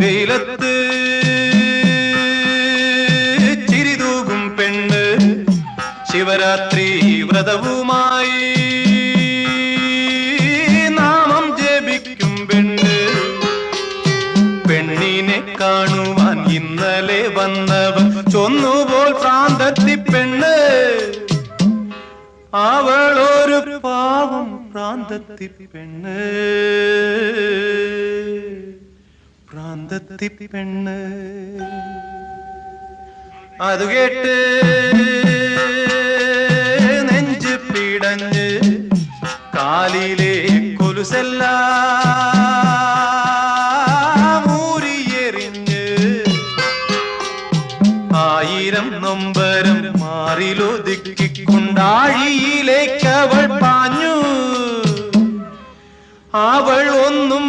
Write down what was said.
വെയിലത്ത് ചിരിതൂകും പെണ്ണ് ശിവരാത്രി വ്രതവുമായി നാമം ജപിക്കും പെണ്ണ്. പെണ്ണിനെ കാണുവാൻ ഇന്നലെ വന്നവൻ ചൊന്നുപോൽ പ്രാന്തത്തി പെണ്ണ്. അവളൊരു പാവം പ്രാന്തത്തി പെണ്ണ്, പ്രാന്തത്തി പെണ്ണ്. അത് കേട്ട് നെഞ്ച് പിടഞ്ഞ് കാലിലെ കൊലുസെല്ലാം ഊരിയെറിഞ്ഞ് ആയിരം നൊമ്പരം മാറിലൊതുക്കിക്കൊണ്ടാഴിയിലേക്ക് അവൾ പാഞ്ഞു. അവൾ ഒന്നും